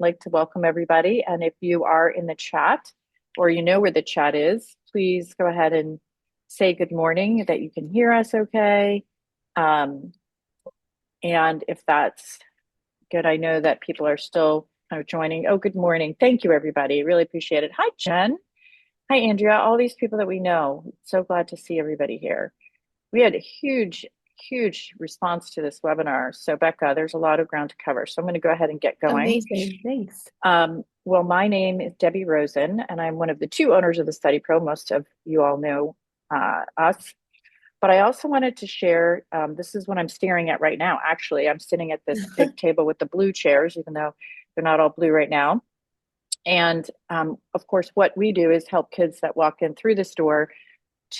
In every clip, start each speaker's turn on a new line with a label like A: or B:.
A: like to welcome everybody. And if you are in the chat or you know where the chat is, please go ahead and say good morning, that you can hear us okay. Um, and if that's good, I know that people are still kind of joining. Oh, good morning. Thank you, everybody. Really appreciate it. Hi, Jen. Hi, Andrea. All these people that we know. So glad to see everybody here. We had a huge response to this webinar. So Becca, there's a lot of ground to cover. So I'm going to go ahead and get going.
B: Amazing, thanks.
A: Well, my name is Debbie Rosen, and I'm one of the two owners of the Study Pro. Most of you all know us. But I also wanted to share, this is what I'm staring at right now. Actually, I'm sitting at this big table with the blue chairs, even though they're not all blue right now. And of course, what we do is help kids that walk in through this door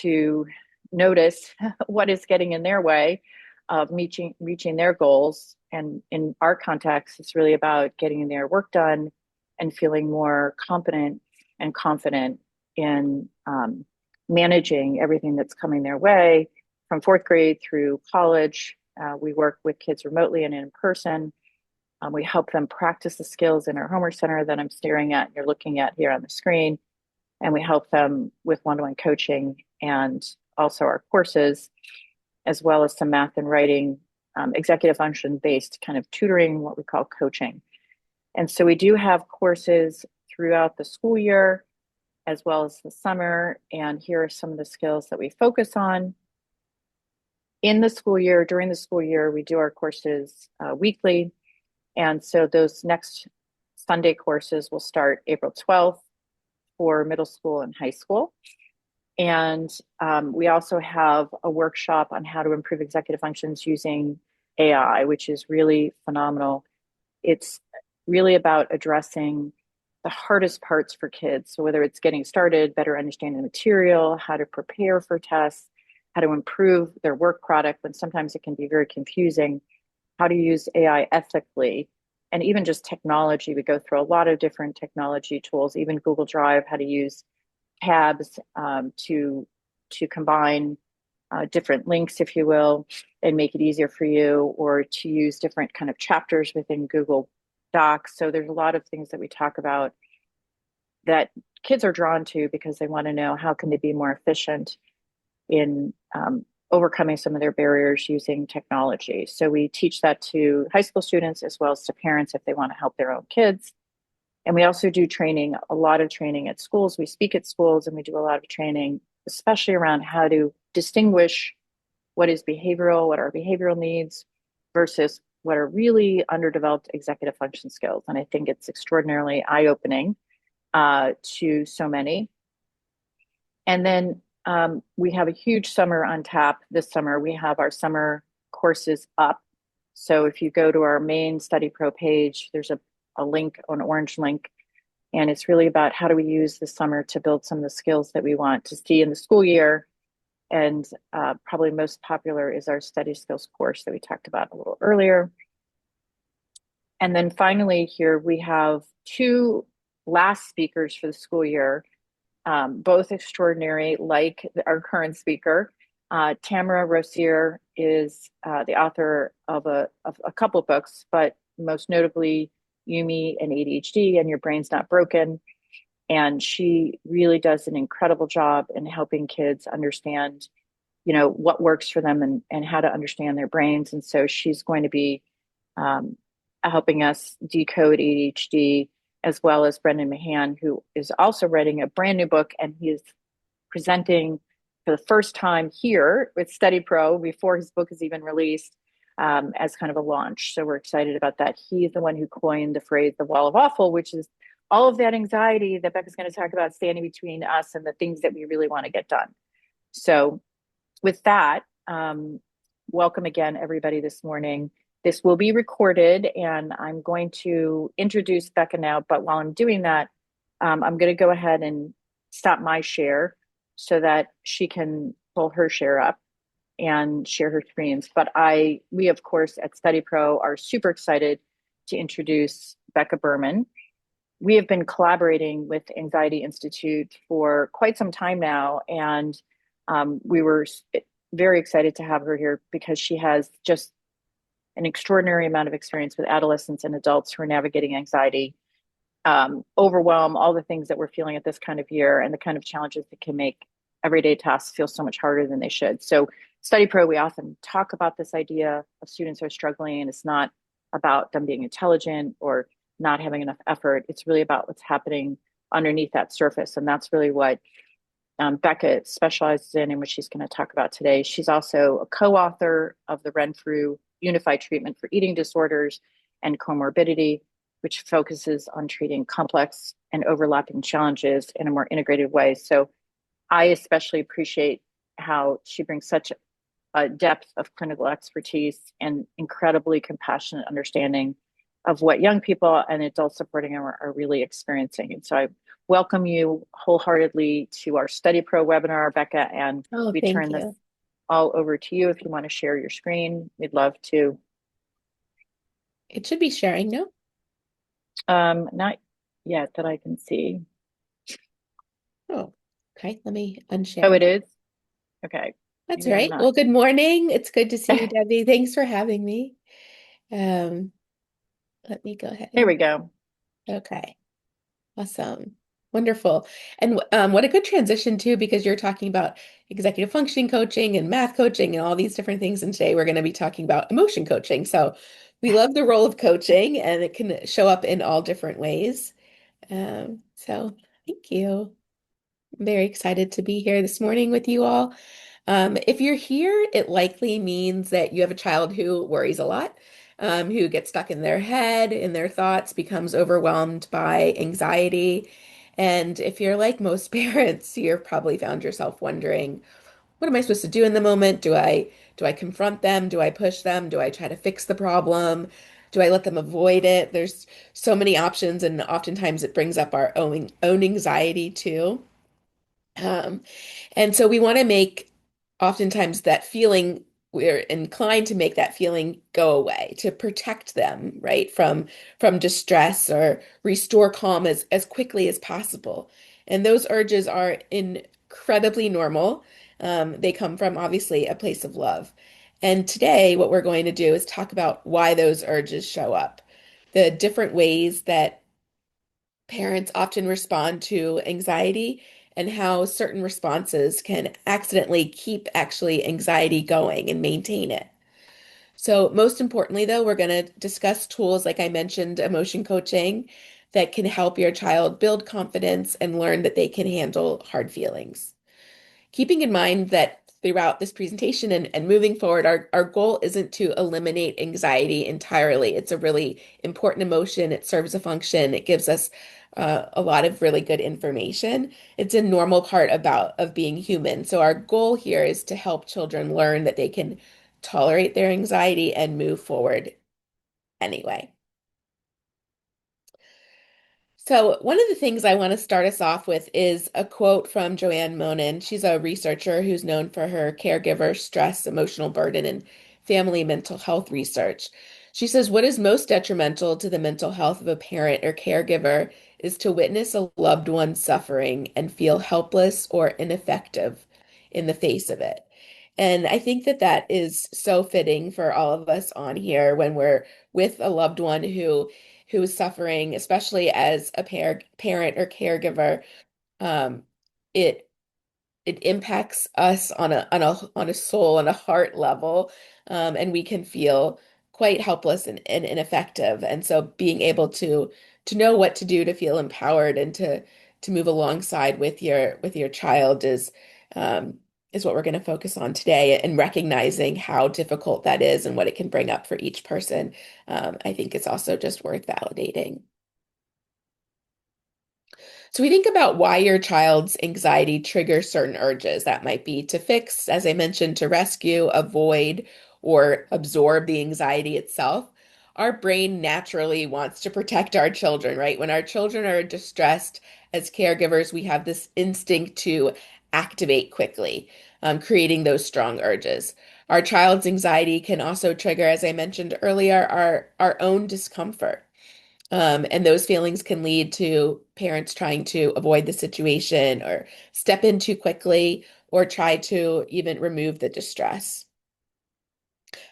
A: to notice what is getting in their way of reaching their goals. And in our context, it's really about getting their work done and feeling more competent and confident in managing everything that's coming their way from fourth grade through college. We work with kids remotely and in person. We help them practice the skills in our homework center that I'm staring at, you're looking at here on the screen. And we help them with one-to-one coaching and also our courses, as well as some math and writing, executive function-based kind of tutoring, what we call coaching. And so we do have courses throughout the school year, as well as the summer. And here are some of the skills that we focus on. In the school year, during the school year, we do our courses weekly. And so those next Sunday courses will start April 12th for middle school and high school. And we also have a workshop on how to improve executive functions using AI, which is really phenomenal. It's really about addressing the hardest parts for kids. So whether it's getting started, better understanding the material, how to prepare for tests, how to improve their work product, when sometimes it can be very confusing, how to use AI ethically, and even just technology. We go through a lot of different technology tools, even Google Drive, how to use tabs to combine different links, if you will, and make it easier for you, or to use different kind of chapters within Google Docs. So there's a lot of things that we talk about that kids are drawn to because they want to know how can they be more efficient in overcoming some of their barriers using technology. So we teach that to high school students as well as to parents if they want to help their own kids. And we also do training, a lot of training at schools. We speak at schools and we do a lot of training, especially around how to distinguish what is behavioral, what are behavioral needs versus what are really underdeveloped executive function skills. And I think it's extraordinarily eye-opening to so many. And then we have a huge summer on tap this summer. We have our summer courses up. So if you go to our main Study Pro page, there's a link, an orange link, and it's really about how do we use the summer to build some of the skills that we want to see in the school year. And probably most popular is our study skills course that we talked about a little earlier. And then finally here, we have two last speakers for the school year, both extraordinary, like our current speaker. Tamara Rossier is the author of a couple of books, but most notably Yumi and ADHD and Your Brain's Not Broken. And she really does an incredible job in helping kids understand, what works for them and how to understand their brains. And so she's going to be helping us decode ADHD, as well as Brendan Mahan, who is also writing a brand new book, and he is presenting for the first time here with Study Pro before his book is even released, as kind of a launch. So we're excited about that. He's the one who coined the phrase, the wall of awful, which is all of that anxiety that Becca's going to talk about standing between us and the things that we really want to get done. So with that, welcome again, everybody, this morning. This will be recorded, and I'm going to introduce Becca now. But while I'm doing that, I'm going to go ahead and stop my share so that she can pull her share up and share her screens. But we, of course, at Study Pro are super excited to introduce Becca Berman. We have been collaborating with Anxiety Institute for quite some time now, and we were very excited to have her here because she has just an extraordinary amount of experience with adolescents and adults who are navigating anxiety. overwhelm, all the things that we're feeling at this kind of year, and the kind of challenges that can make everyday tasks feel so much harder than they should. So, Study Pro, we often talk about this idea of students who are struggling, and it's not about them being intelligent or not having enough effort. It's really about what's happening underneath that surface. And that's really what Becca specializes in and what she's going to talk about today. She's also a co-author of the Renfrew Unified Treatment for Eating Disorders and Comorbidity, which focuses on treating complex and overlapping challenges in a more integrated way. So I especially appreciate how she brings such a depth of clinical expertise and incredibly compassionate understanding of what young people and adults supporting them are really experiencing. And so I welcome you wholeheartedly to our Study Pro webinar, Becca, and
B: Oh,
A: we
B: thank
A: turn this
B: you.
A: all over to you. If you want to share your screen, we'd love to.
B: It should be sharing, no?
A: Not yet that I can see.
B: Oh, okay. Let me
A: Oh,
B: unshare.
A: it is? Okay.
B: That's all
A: Maybe I'm
B: right.
A: not.
B: Well, good morning. It's good to see you, Debbie. Thanks for having me. Um, Let me go ahead
A: Here
B: and
A: we go.
B: okay. Awesome. Wonderful. And what a good transition too, because you're talking about executive functioning coaching and math coaching and all these different things. And today we're going to be talking about emotion coaching. So we love the role of coaching and it can show up in all different ways. So thank you. I'm very excited to be here this morning with you all. If you're here, it likely means that you have a child who worries a lot, who gets stuck in their head, in their thoughts, becomes overwhelmed by anxiety. And if you're like most parents, you've probably found yourself wondering, what am I supposed to do in the moment? Do I confront them? Do I push them? Do I try to fix the problem? Do I let them avoid it? There's so many options, and oftentimes it brings up our own anxiety too. Um, and so we want to make oftentimes that feeling, we're inclined to make that feeling go away, to protect them, right, from distress or restore calm as quickly as possible. And those urges are incredibly normal. They come from obviously a place of love. And today, what we're going to do is talk about why those urges show up, the different ways that parents often respond to anxiety and how certain responses can accidentally keep actually anxiety going and maintain it. So, most importantly, though, we're going to discuss tools like I mentioned, emotion coaching that can help your child build confidence and learn that they can handle hard feelings. Keeping in mind that throughout this presentation and moving forward, our goal isn't to eliminate anxiety entirely. It's a really important emotion. It serves a function. It gives us a lot of really good information. It's a normal part about of being human. So our goal here is to help children learn that they can tolerate their anxiety and move forward anyway. So, one of the things I want to start us off with is a quote from Joanne Monin. She's a researcher who's known for her caregiver stress, emotional burden, and family mental health research. She says, what is most detrimental to the mental health of a parent or caregiver is to witness a loved one suffering and feel helpless or ineffective in the face of it. And I think that that is so fitting for all of us on here when we're with a loved one who is suffering, especially as a parent or caregiver. Um, it it impacts us on a soul and a heart level, and we can feel quite helpless and ineffective. And so, being able to know what to do to feel empowered and to move alongside with your child um, is what we're going to focus on today. And recognizing how difficult that is and what it can bring up for each person, I think it's also just worth validating. So we think about why your child's anxiety triggers certain urges. That might be to fix, as I mentioned, to rescue, avoid, or absorb the anxiety itself. Our brain naturally wants to protect our children, right? When our children are distressed as caregivers, we have this instinct to activate quickly, creating those strong urges. Our child's anxiety can also trigger, as I mentioned earlier, our own discomfort. And those feelings can lead to parents trying to avoid the situation or step in too quickly or try to even remove the distress.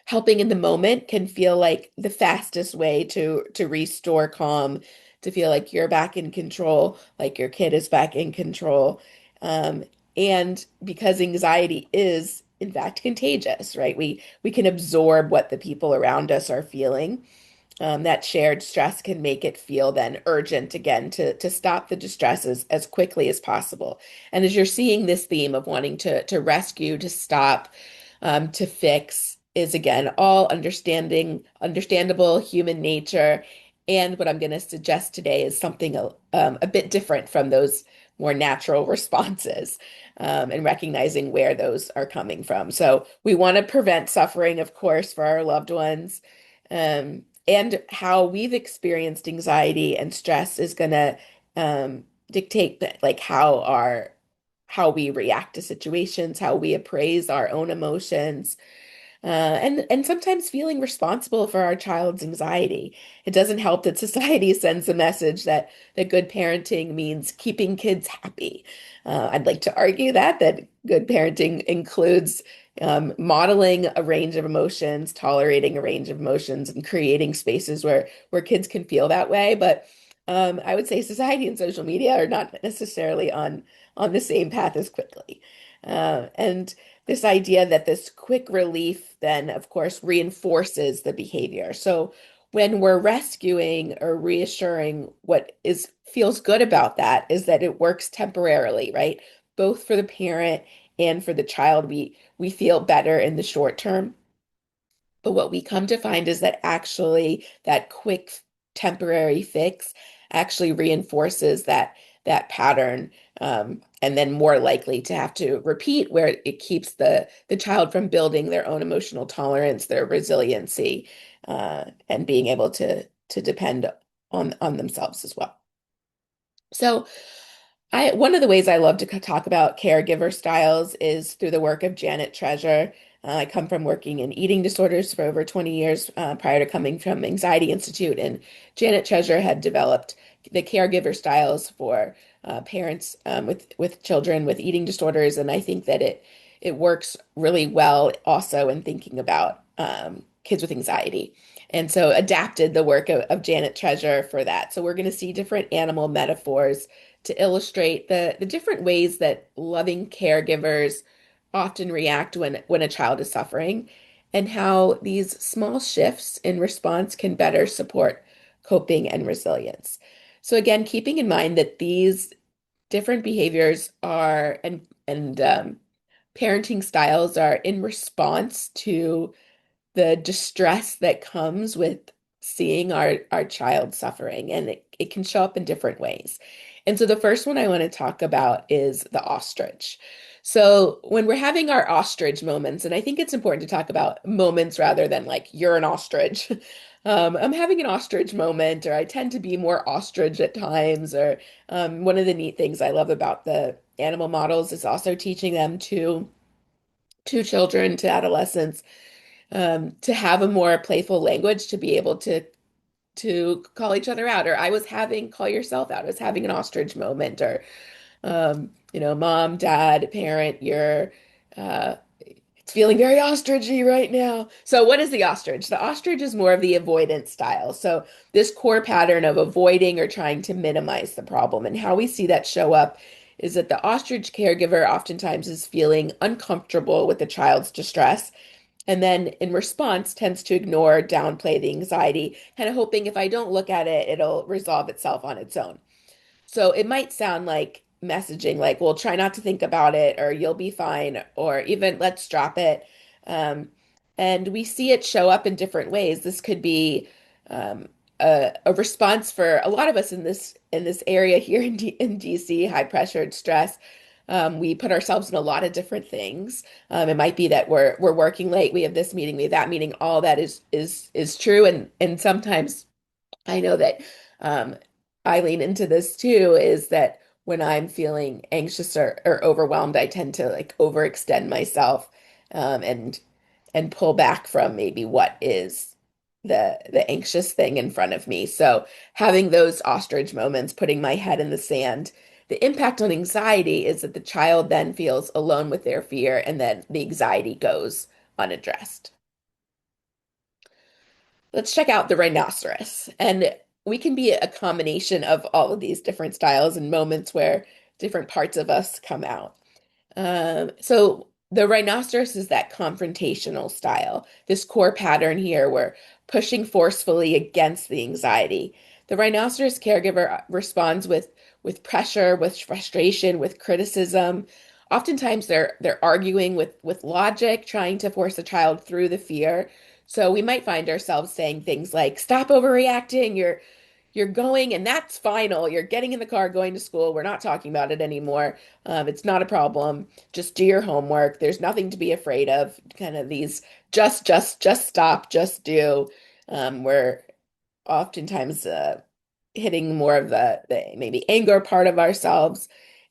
B: Helping in the moment can feel like the fastest way to restore calm, to feel like you're back in control, like your kid is back in control. Um, and because anxiety is in fact contagious, right? We can absorb what the people around us are feeling. That shared stress can make it feel then urgent again to stop the distress as quickly as possible. And as you're seeing this theme of wanting to rescue, to stop, to fix, is again all understandable human nature. And what I'm going to suggest today is something a bit different from those more natural responses, and recognizing where those are coming from. So we want to prevent suffering, of course, for our loved ones. And how we've experienced anxiety and stress is going to dictate that, like how we react to situations, how we appraise our own emotions, and sometimes feeling responsible for our child's anxiety. It doesn't help that society sends a message that good parenting means keeping kids happy. I'd like to argue that good parenting includes modeling a range of emotions, tolerating a range of emotions, and creating spaces where kids can feel that way. But I would say society and social media are not necessarily on the same path as quickly. And this idea that this quick relief then, of course, reinforces the behavior. So when we're rescuing or reassuring, what is feels good about that is that it works temporarily, right? Both for the parent and for the child, we feel better in the short term. But what we come to find is that actually that quick temporary fix actually reinforces that pattern, and then more likely to have to repeat, where it keeps the child from building their own emotional tolerance, their resiliency, and being able to depend on themselves as well. So I one of the ways I love to talk about caregiver styles is through the work of Janet Treasure. I come from working in eating disorders for over 20 years, prior to coming from Anxiety Institute, and Janet Treasure had developed the caregiver styles for parents with children with eating disorders, and I think that it works really well also in thinking about kids with anxiety. And so adapted the work of Janet Treasure for that. So we're going to see different animal metaphors to illustrate the different ways that loving caregivers often react when a child is suffering, and how these small shifts in response can better support coping and resilience. So again, keeping in mind that these different behaviors are and parenting styles are in response to the distress that comes with seeing our child suffering, and it can show up in different ways. And so the first one I want to talk about is the ostrich. So when we're having our ostrich moments, and I think it's important to talk about moments rather than like you're an ostrich. I'm having an ostrich moment, or I tend to be more ostrich at times, or one of the neat things I love about the animal models is also teaching them to children, to adolescents, to have a more playful language, to be able to call each other out. Or I was having, call yourself out. I was having an ostrich moment. Or mom, dad, parent, you're it's feeling very ostrichy right now. So what is the ostrich? The ostrich is more of the avoidance style. So this core pattern of avoiding or trying to minimize the problem, and how we see that show up is that the ostrich caregiver oftentimes is feeling uncomfortable with the child's distress, and then in response tends to ignore, downplay the anxiety, kind of hoping if I don't look at it, it'll resolve itself on its own. So it might sound like messaging like, well, try not to think about it, or you'll be fine, or even let's drop it. Um, and we see it show up in different ways. This could be a response for a lot of us in this area here in DC, high pressured stress. We put ourselves in a lot of different things. It might be that we're working late, we have this meeting, we have that meeting. All that is true, and sometimes I know that um, I lean into this too, is that when I'm feeling anxious or overwhelmed, I tend to like overextend myself, and pull back from maybe what is the anxious thing in front of me. So having those ostrich moments, putting my head in the sand, the impact on anxiety is that the child then feels alone with their fear, and then the anxiety goes unaddressed. Let's check out the rhinoceros. And we can be a combination of all of these different styles and moments where different parts of us come out. So the rhinoceros is that confrontational style. This core pattern here, we're pushing forcefully against the anxiety. The rhinoceros caregiver responds with pressure, with frustration, with criticism. Oftentimes they're arguing with logic, trying to force a child through the fear. So we might find ourselves saying things like, "Stop overreacting. You're going, and that's final. You're getting in the car, going to school. We're not talking about it anymore. It's not a problem. Just do your homework. There's nothing to be afraid of." Kind of these just stop, just do. We're oftentimes hitting more of the maybe anger part of ourselves,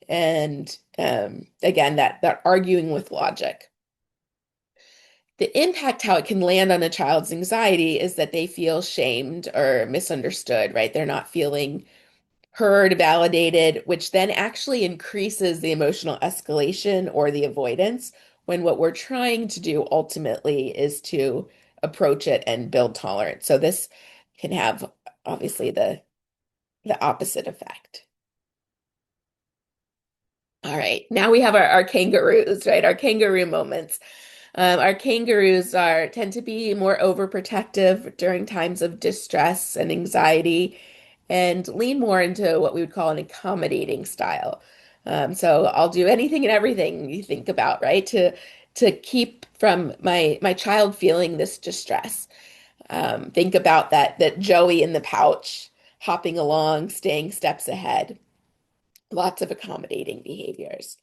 B: and again, that arguing with logic. The impact, how it can land on a child's anxiety, is that they feel shamed or misunderstood, right? They're not feeling heard, validated, which then actually increases the emotional escalation or the avoidance, when what we're trying to do ultimately is to approach it and build tolerance. So this can have obviously the opposite effect. All right, now we have our kangaroos, right? Our kangaroo moments. Our kangaroos are tend to be more overprotective during times of distress and anxiety, and lean more into what we would call an accommodating style. So I'll do anything and everything you think about, right? To keep from my child feeling this distress. Think about that Joey in the pouch, hopping along, staying steps ahead. Lots of accommodating behaviors.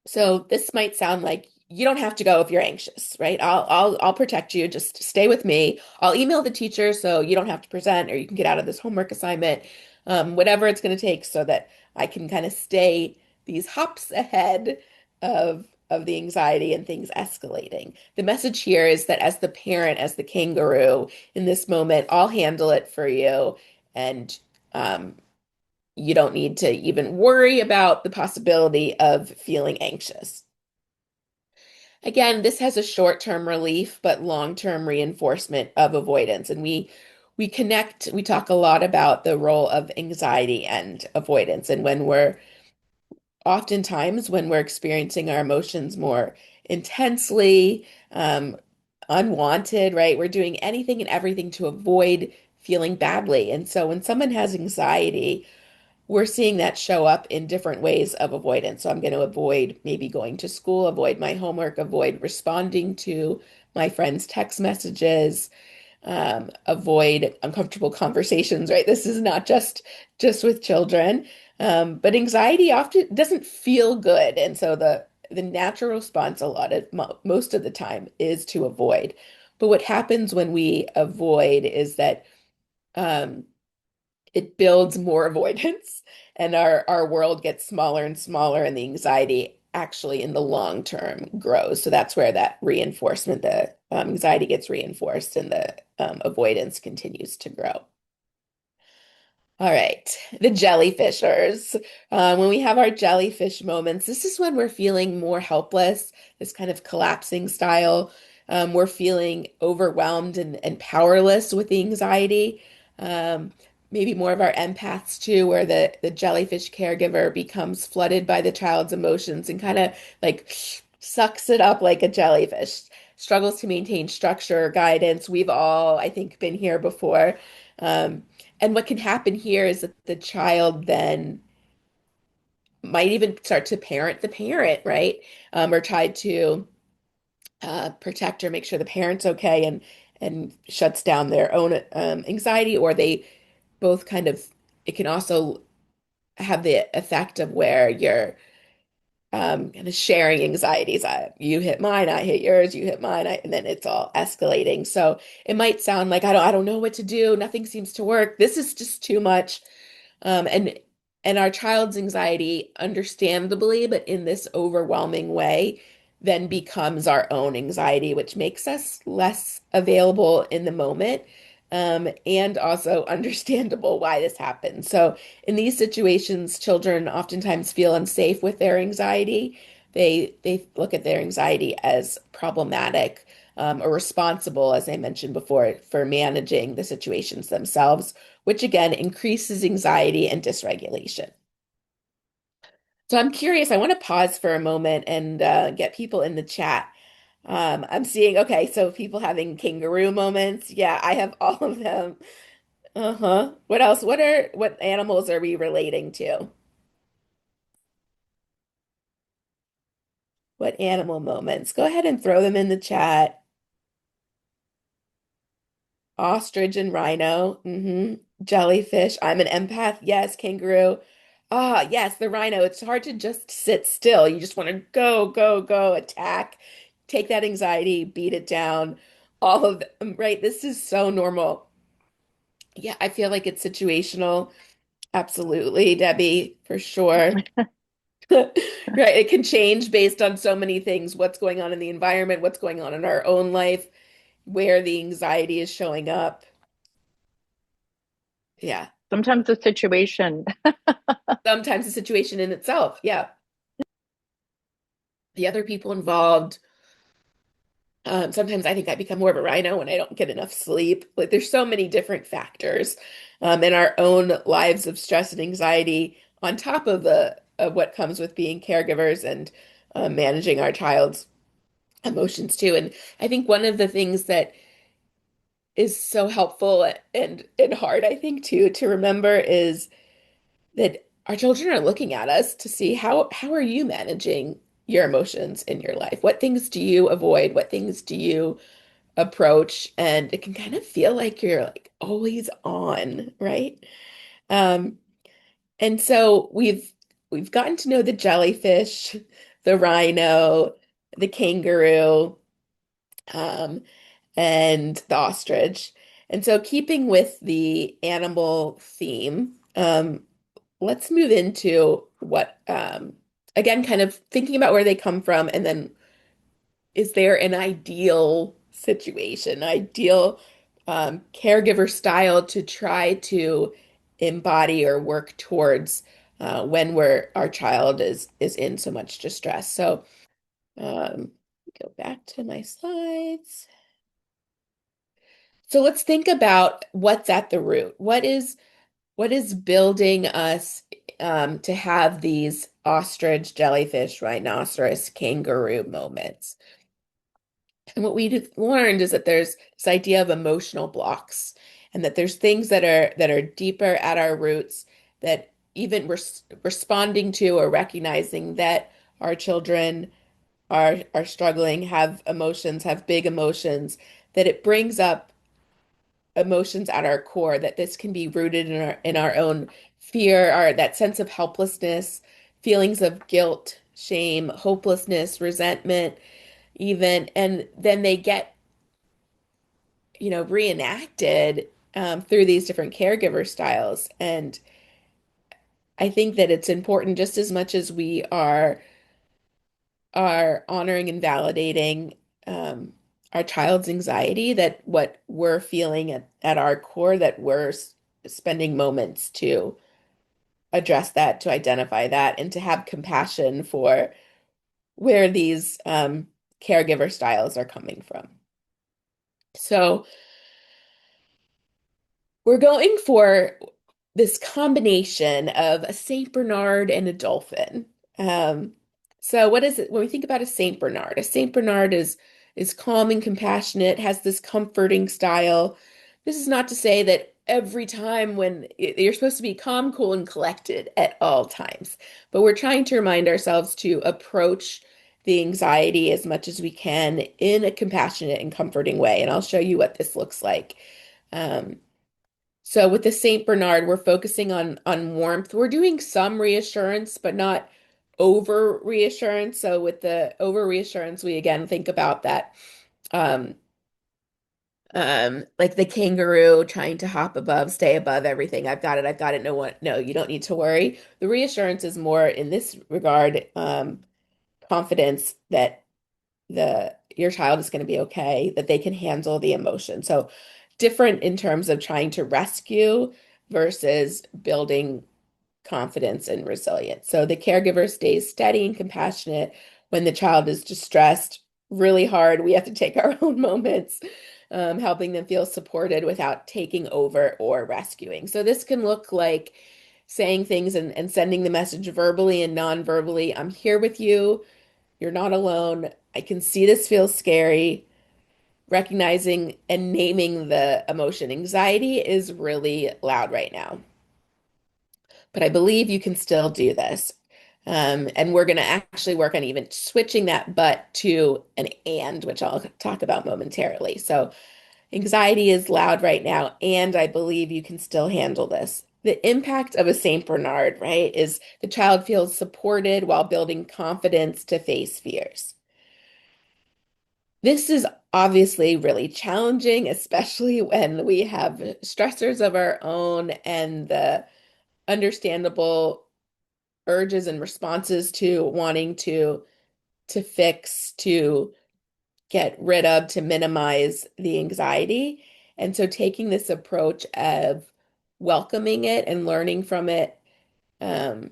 B: So this might sound like you don't have to go if you're anxious, right? I'll protect you. Just stay with me. I'll email the teacher so you don't have to present, or you can get out of this homework assignment, whatever it's going to take, so that I can kind of stay these hops ahead of the anxiety and things escalating. The message here is that as the parent, as the kangaroo in this moment, I'll handle it for you, and um, you don't need to even worry about the possibility of feeling anxious. Again, this has a short-term relief, but long-term reinforcement of avoidance. And we talk a lot about the role of anxiety and avoidance. And when we're experiencing our emotions more intensely, unwanted, right? We're doing anything and everything to avoid feeling badly. And so when someone has anxiety, we're seeing that show up in different ways of avoidance. So I'm going to avoid maybe going to school, avoid my homework, avoid responding to my friends' text messages, avoid uncomfortable conversations, right? This is not just with children, but anxiety often doesn't feel good, and so the natural response a lot of most of the time is to avoid. But what happens when we avoid is that um, it builds more avoidance, and our world gets smaller and smaller, and the anxiety actually in the long term grows. So that's where that reinforcement, the anxiety gets reinforced, and the avoidance continues to grow. All right, the jellyfishers. When we have our jellyfish moments, this is when we're feeling more helpless, this kind of collapsing style. We're feeling overwhelmed and powerless with the anxiety. Um, Maybe more of our empaths too, where the jellyfish caregiver becomes flooded by the child's emotions and kind of like sucks it up like a jellyfish, struggles to maintain structure or guidance. We've all, I think, been here before. Um, and what can happen here is that the child then might even start to parent the parent, right? Or try to protect or make sure the parent's okay, and shuts down their own anxiety, or they both kind of, it can also have the effect of where you're kind of sharing anxieties. You hit mine, I hit yours, you hit mine, and then it's all escalating. So it might sound like I don't know what to do. Nothing seems to work. This is just too much. Um, and and our child's anxiety, understandably, but in this overwhelming way, then becomes our own anxiety, which makes us less available in the moment, and also understandable why this happens. So in these situations, children oftentimes feel unsafe with their anxiety. They look at their anxiety as problematic. or responsible, as I mentioned before, for managing the situations themselves, which again increases anxiety and dysregulation. So I'm curious, I want to pause for a moment and get people in the chat. I'm seeing, okay, so people having kangaroo moments. Yeah, I have all of them. Uh-huh. What else? What animals are we relating to? What animal moments? Go ahead and throw them in the chat. Ostrich and rhino. Jellyfish. I'm an empath. Yes, kangaroo. Ah, yes, the rhino. It's hard to just sit still. You just want to go, go, go, attack, take that anxiety, beat it down. All of them, right? This is so normal. Yeah, I feel like it's situational. Absolutely, Debbie, for sure. Right. It can change based on so many things, what's going on in the environment, what's going on in our own life, where the anxiety is showing up. Yeah.
A: Sometimes the situation,
B: Sometimes the situation in itself. Yeah. The other people involved. Sometimes I think I become more of a rhino when I don't get enough sleep. Like there's so many different factors in our own lives of stress and anxiety on top of the of what comes with being caregivers and managing our child's emotions too. And I think one of the things that is so helpful and hard, I think, too, to remember is that our children are looking at us to see how are you managing your emotions in your life? What things do you avoid? What things do you approach? And it can kind of feel like you're like always on, right? Um, and so we've gotten to know the jellyfish, the rhino, the kangaroo, um, and the ostrich. And so, keeping with the animal theme, let's move into what, again, kind of thinking about where they come from, and then is there an ideal situation, ideal caregiver style to try to embody or work towards when our child is in so much distress. So, um, go back to my slides. So let's think about what's at the root. What is building us to have these ostrich, jellyfish, rhinoceros, kangaroo moments? And what we learned is that there's this idea of emotional blocks, and that there's things that are deeper at our roots that even responding to or recognizing that our children are struggling, have emotions, have big emotions, that it brings up emotions at our core, that this can be rooted in our own fear, our that sense of helplessness, feelings of guilt, shame, hopelessness, resentment, even, and then they get, reenacted through these different caregiver styles. And I think that it's important just as much as we are honoring and validating our child's anxiety, that what we're feeling at our core, that we're spending moments to address that, to identify that, and to have compassion for where these caregiver styles are coming from. So we're going for this combination of a Saint Bernard and a dolphin. Um, so what is it when we think about a Saint Bernard? A Saint Bernard is calm and compassionate, has this comforting style. This is not to say that every time when you're supposed to be calm, cool, and collected at all times, but we're trying to remind ourselves to approach the anxiety as much as we can in a compassionate and comforting way. And I'll show you what this looks like. Um, so with the Saint Bernard, we're focusing on warmth. We're doing some reassurance, but not over reassurance. So with the over reassurance, we again think about that um like the kangaroo trying to hop above, stay above everything. I've got it, I've got it. No one, no, you don't need to worry. The reassurance is more in this regard, confidence that the your child is going to be okay, that they can handle the emotion. So different in terms of trying to rescue versus building confidence and resilience. So the caregiver stays steady and compassionate when the child is distressed. really hard. We have to take our own moments, helping them feel supported without taking over or rescuing. So this can look like saying things and sending the message verbally and non-verbally. I'm here with you. You're not alone. I can see this feels scary. Recognizing and naming the emotion. Anxiety is really loud right now, but I believe you can still do this. And we're going to actually work on even switching that but to an and, which I'll talk about momentarily. So, anxiety is loud right now, and I believe you can still handle this. The impact of a St. Bernard, right, is the child feels supported while building confidence to face fears. This is obviously really challenging, especially when we have stressors of our own and the understandable urges and responses to wanting to fix, to get rid of, to minimize the anxiety. And so taking this approach of welcoming it and learning from it, um,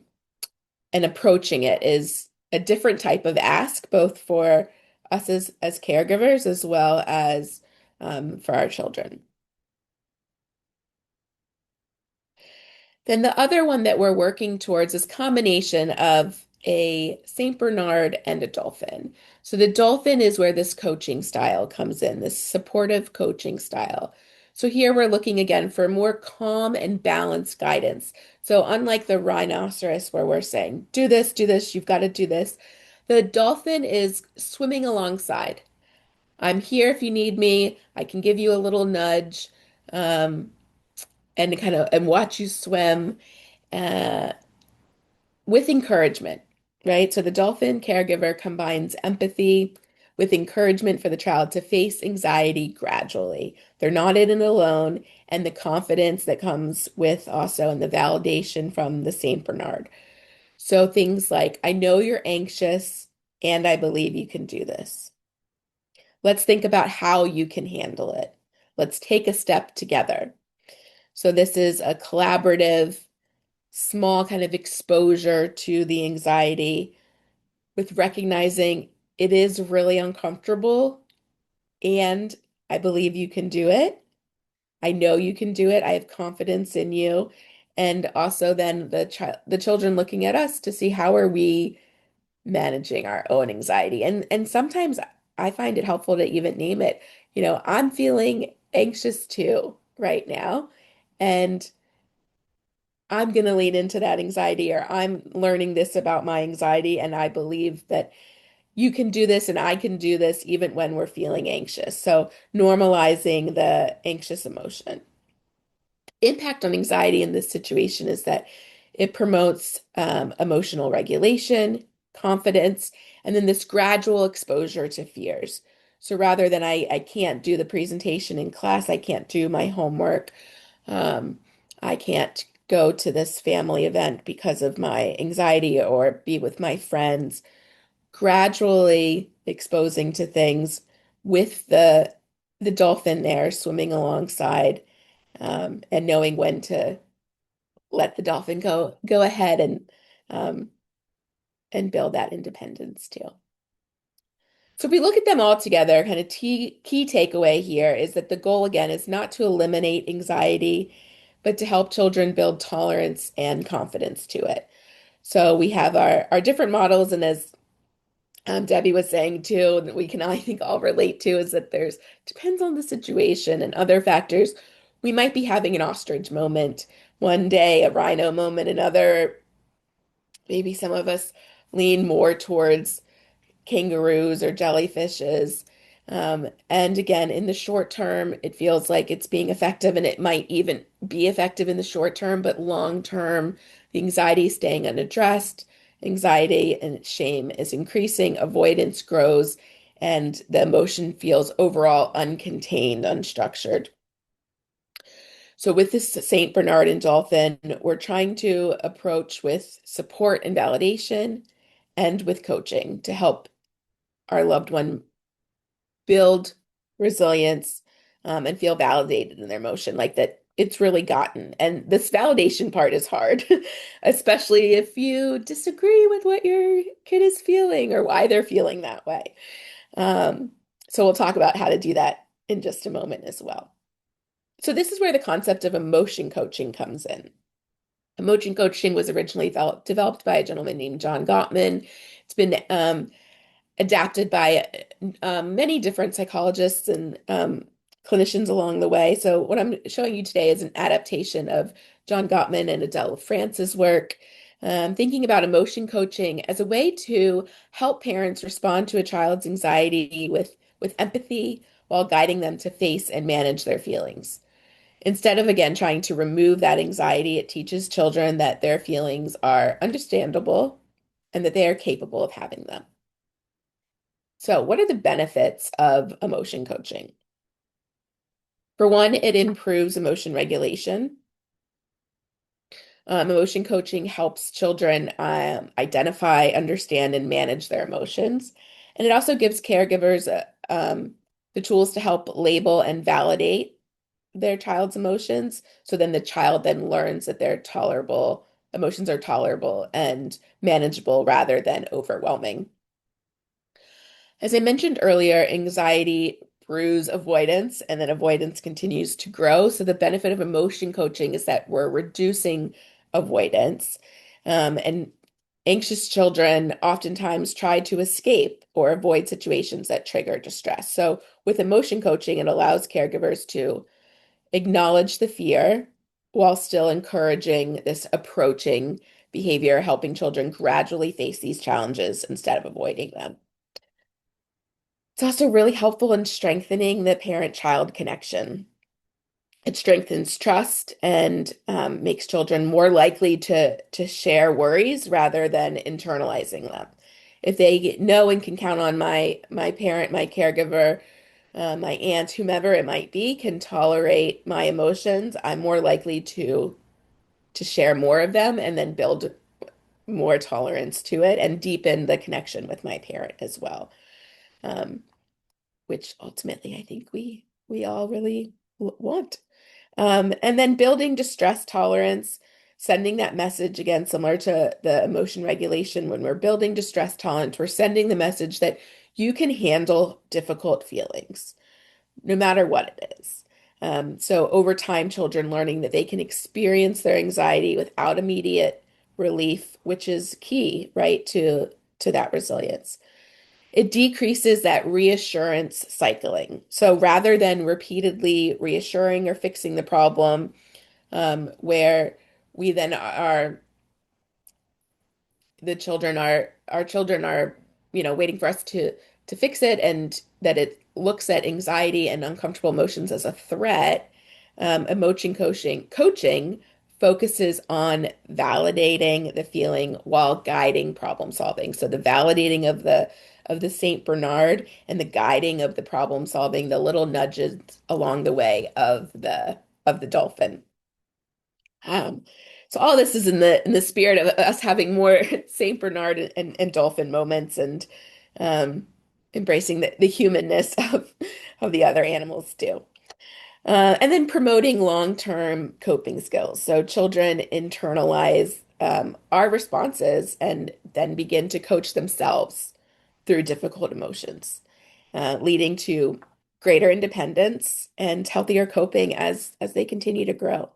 B: and approaching it is a different type of ask, both for us as caregivers as well as for our children. Then the other one that we're working towards is combination of a Saint Bernard and a dolphin. So the dolphin is where this coaching style comes in, this supportive coaching style. So here we're looking again for more calm and balanced guidance. So unlike the rhinoceros where we're saying, do this, you've got to do this, the dolphin is swimming alongside. I'm here if you need me. I can give you a little nudge, um, and kind of and watch you swim uh, with encouragement, right? So the dolphin caregiver combines empathy with encouragement for the child to face anxiety gradually. They're not in it alone, and the confidence that comes with also and the validation from the St. Bernard. So things like, I know you're anxious and I believe you can do this. Let's think about how you can handle it. Let's take a step together. So this is a collaborative small kind of exposure to the anxiety with recognizing it is really uncomfortable and I believe you can do it. I know you can do it. I have confidence in you. And also then the children looking at us to see how are we managing our own anxiety. And sometimes I find it helpful to even name it. I'm feeling anxious too right now. And I'm going to lean into that anxiety, or I'm learning this about my anxiety, and I believe that you can do this and I can do this even when we're feeling anxious. So, normalizing the anxious emotion. Impact on anxiety in this situation is that it promotes emotional regulation, confidence, and then this gradual exposure to fears. So, rather than I can't do the presentation in class, I can't do my homework. Um, I can't go to this family event because of my anxiety or be with my friends. Gradually exposing to things with the dolphin there swimming alongside, and knowing when to let the dolphin go ahead um, and build that independence too. So if we look at them all together, kind of key takeaway here is that the goal again is not to eliminate anxiety, but to help children build tolerance and confidence to it. So we have our different models, and as Debbie was saying too, that we can I think all relate to is that there's depends on the situation and other factors. We might be having an ostrich moment one day, a rhino moment another. Maybe some of us lean more towards kangaroos or jellyfishes. And again, in the short term, it feels like it's being effective and it might even be effective in the short term, but long term, the anxiety is staying unaddressed, anxiety and shame is increasing, avoidance grows, and the emotion feels overall uncontained, unstructured. So, with this St. Bernard and Dolphin, we're trying to approach with support and validation and with coaching to help our loved one build resilience, and feel validated in their emotion, like that it's really gotten. And this validation part is hard, especially if you disagree with what your kid is feeling or why they're feeling that way. Um, so we'll talk about how to do that in just a moment as well. So this is where the concept of emotion coaching comes in. Emotion coaching was originally developed by a gentleman named John Gottman. It's been adapted by many different psychologists and clinicians along the way. So what I'm showing you today is an adaptation of John Gottman and Adele France's work, thinking about emotion coaching as a way to help parents respond to a child's anxiety with empathy while guiding them to face and manage their feelings. Instead of, again, trying to remove that anxiety, it teaches children that their feelings are understandable and that they are capable of having them. So, what are the benefits of emotion coaching? For one, it improves emotion regulation. Emotion coaching helps children identify, understand, and manage their emotions. And it also gives caregivers the tools to help label and validate their child's emotions. So then the child then learns that their tolerable emotions are tolerable and manageable rather than overwhelming. As I mentioned earlier, anxiety brews avoidance, and then avoidance continues to grow. So the benefit of emotion coaching is that we're reducing avoidance. And anxious children oftentimes try to escape or avoid situations that trigger distress. So with emotion coaching, it allows caregivers to acknowledge the fear while still encouraging this approaching behavior, helping children gradually face these challenges instead of avoiding them. It's also really helpful in strengthening the parent-child connection. It strengthens trust and makes children more likely to share worries rather than internalizing them. If they know and can count on my parent, my caregiver, my aunt, whomever it might be, can tolerate my emotions, I'm more likely to share more of them and then build more tolerance to it and deepen the connection with my parent as well. Um, which ultimately I think we all really want. And then building distress tolerance, sending that message again, similar to the emotion regulation, when we're building distress tolerance, we're sending the message that you can handle difficult feelings, no matter what it is. So over time, children learning that they can experience their anxiety without immediate relief, which is key, right, to that resilience. It decreases that reassurance cycling. So rather than repeatedly reassuring or fixing the problem, where we then are the children are our children are waiting for us to fix it, and that it looks at anxiety and uncomfortable emotions as a threat. Emotion coaching focuses on validating the feeling while guiding problem solving. So the validating of the Saint Bernard and the guiding of the problem solving, the little nudges along the way of the dolphin. Um, so all this is in the spirit of us having more Saint Bernard and dolphin moments, and um, embracing the humanness of the other animals too. And then promoting long-term coping skills. So children internalize our responses and then begin to coach themselves through difficult emotions, leading to greater independence and healthier coping as they continue to grow.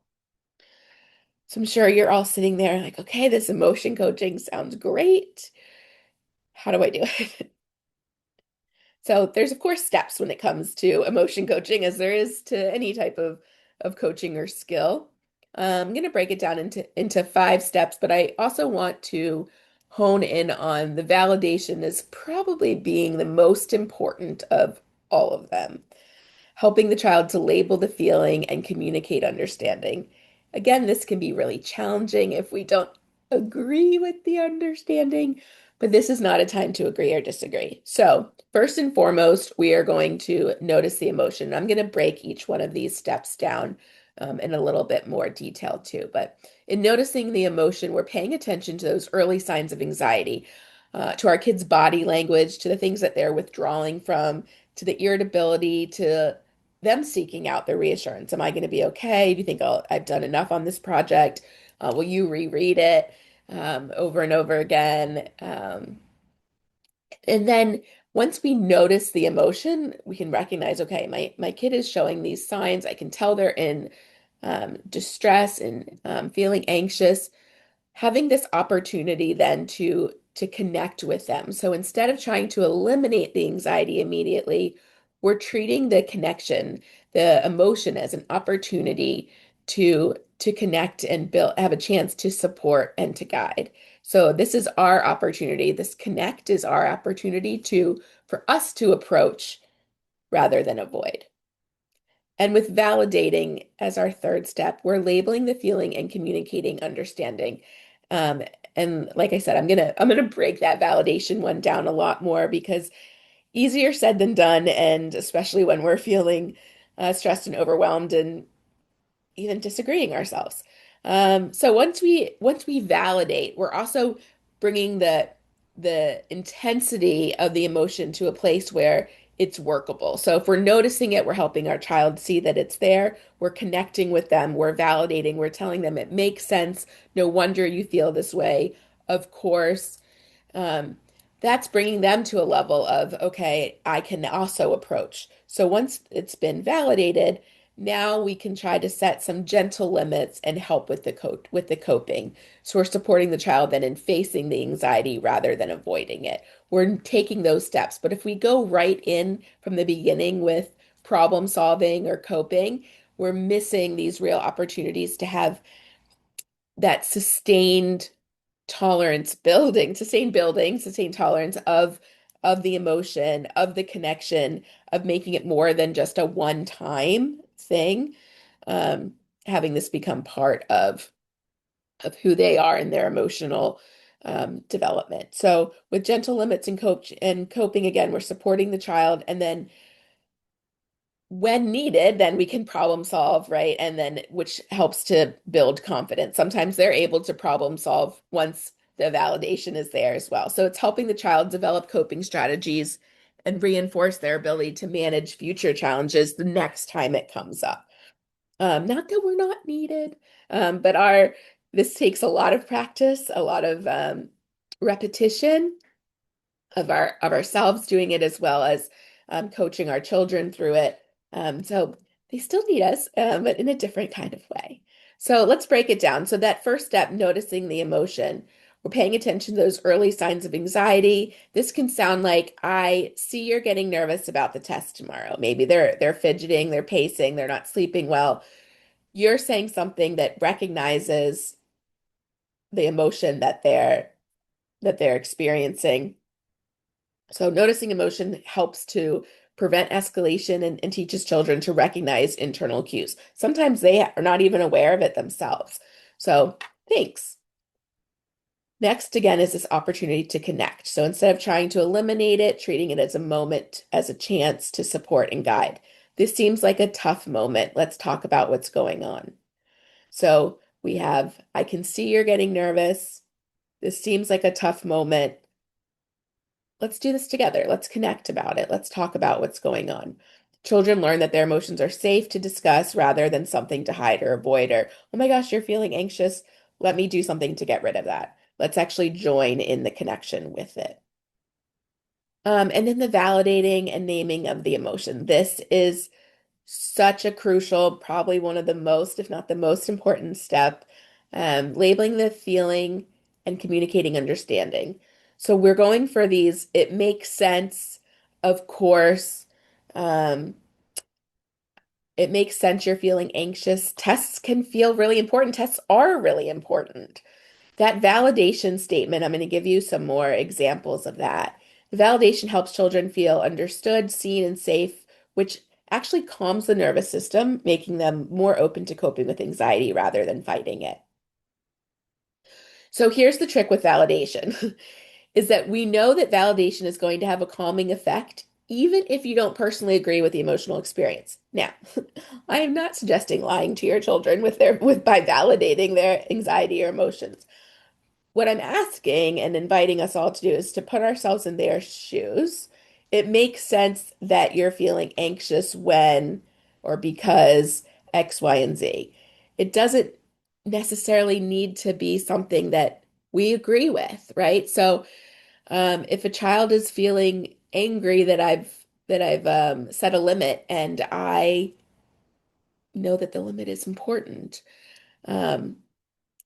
B: So I'm sure you're all sitting there like, okay, this emotion coaching sounds great. How do I do it? So there's of course steps when it comes to emotion coaching, as there is to any type of coaching or skill. I'm going to break it down into 5 steps, but I also want to hone in on the validation as probably being the most important of all of them, helping the child to label the feeling and communicate understanding. Again, this can be really challenging if we don't agree with the understanding, but this is not a time to agree or disagree. So, first and foremost, we are going to notice the emotion. I'm going to break each one of these steps down in a little bit more detail too. But in noticing the emotion, we're paying attention to those early signs of anxiety, to our kids' body language, to the things that they're withdrawing from, to the irritability, to them seeking out the reassurance. Am I going to be okay? Do you think I've done enough on this project? Will you reread it over and over again? And then once we notice the emotion, we can recognize, okay, my kid is showing these signs. I can tell they're in distress and feeling anxious. Having this opportunity then to connect with them. So instead of trying to eliminate the anxiety immediately, we're treating the connection, the emotion as an opportunity to connect and build, have a chance to support and to guide. So this is our opportunity. This connect is our opportunity to for us to approach rather than avoid. And with validating as our third step, we're labeling the feeling and communicating understanding. Um, and like I said, I'm gonna break that validation one down a lot more because easier said than done, and especially when we're feeling stressed and overwhelmed and even disagreeing ourselves. So once we validate, we're also bringing the intensity of the emotion to a place where it's workable. So if we're noticing it, we're helping our child see that it's there. We're connecting with them. We're validating. We're telling them it makes sense. No wonder you feel this way. Of course, um, that's bringing them to a level of, okay, I can also approach. So once it's been validated, now we can try to set some gentle limits and help with the coping. So we're supporting the child then in facing the anxiety rather than avoiding it. We're taking those steps. But if we go right in from the beginning with problem solving or coping, we're missing these real opportunities to have that sustained building, sustained tolerance of the emotion, of the connection, of making it more than just a one-time thing, um, having this become part of who they are in their emotional development. So with gentle limits and coping again, we're supporting the child, and then when needed, then we can problem solve, right? And then which helps to build confidence. Sometimes they're able to problem solve once the validation is there as well. So it's helping the child develop coping strategies and reinforce their ability to manage future challenges the next time it comes up. Not that we're not needed, but our this takes a lot of practice, a lot of repetition of ourselves doing it as well as coaching our children through it. So they still need us, but in a different kind of way. So let's break it down. So that first step, noticing the emotion. We're paying attention to those early signs of anxiety. This can sound like, I see you're getting nervous about the test tomorrow. Maybe they're fidgeting, they're pacing, they're not sleeping well. You're saying something that recognizes the emotion that they're experiencing. So noticing emotion helps to prevent escalation and teaches children to recognize internal cues. Sometimes they are not even aware of it themselves. So thanks. Next, again, is this opportunity to connect. So instead of trying to eliminate it, treating it as a moment, as a chance to support and guide. This seems like a tough moment. Let's talk about what's going on. So we have, I can see you're getting nervous. This seems like a tough moment. Let's do this together. Let's connect about it. Let's talk about what's going on. Children learn that their emotions are safe to discuss rather than something to hide or avoid, or, oh my gosh, you're feeling anxious. Let me do something to get rid of that. Let's actually join in the connection with it. And then the validating and naming of the emotion. This is such a crucial, probably one of the most, if not the most important step, labeling the feeling and communicating understanding. So we're going for these, it makes sense, of course. Um, it makes sense you're feeling anxious. Tests can feel really important. Tests are really important. That validation statement, I'm going to give you some more examples of that. The validation helps children feel understood, seen, and safe, which actually calms the nervous system, making them more open to coping with anxiety rather than fighting it. So here's the trick with validation, is that we know that validation is going to have a calming effect, even if you don't personally agree with the emotional experience. Now, I am not suggesting lying to your children with by validating their anxiety or emotions. What I'm asking and inviting us all to do is to put ourselves in their shoes. It makes sense that you're feeling anxious when or because X, Y, and Z. It doesn't necessarily need to be something that we agree with, right? So if a child is feeling angry that I've set a limit, and I know that the limit is important. Um,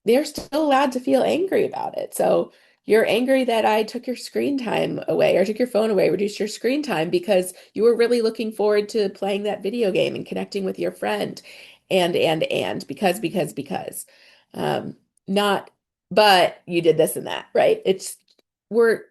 B: they're still allowed to feel angry about it. So you're angry that I took your screen time away or took your phone away, reduced your screen time because you were really looking forward to playing that video game and connecting with your friend. And because. Um, not, but you did this and that, right? We're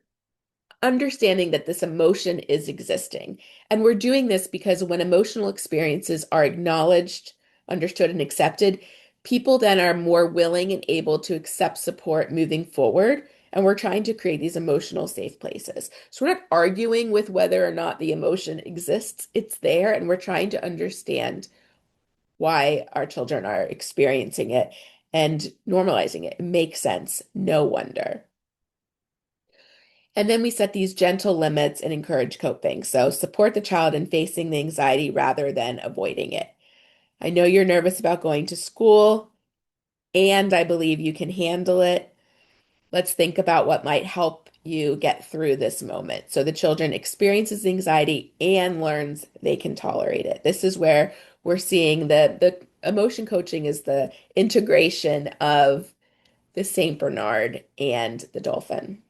B: understanding that this emotion is existing. And we're doing this because when emotional experiences are acknowledged, understood, and accepted, people then are more willing and able to accept support moving forward. And we're trying to create these emotional safe places. So we're not arguing with whether or not the emotion exists, it's there, and we're trying to understand why our children are experiencing it and normalizing it. It makes sense. No wonder. And then we set these gentle limits and encourage coping. So support the child in facing the anxiety rather than avoiding it. I know you're nervous about going to school, and I believe you can handle it. Let's think about what might help you get through this moment. So the children experiences anxiety and learns they can tolerate it. This is where we're seeing the emotion coaching is the integration of the Saint Bernard and the dolphin.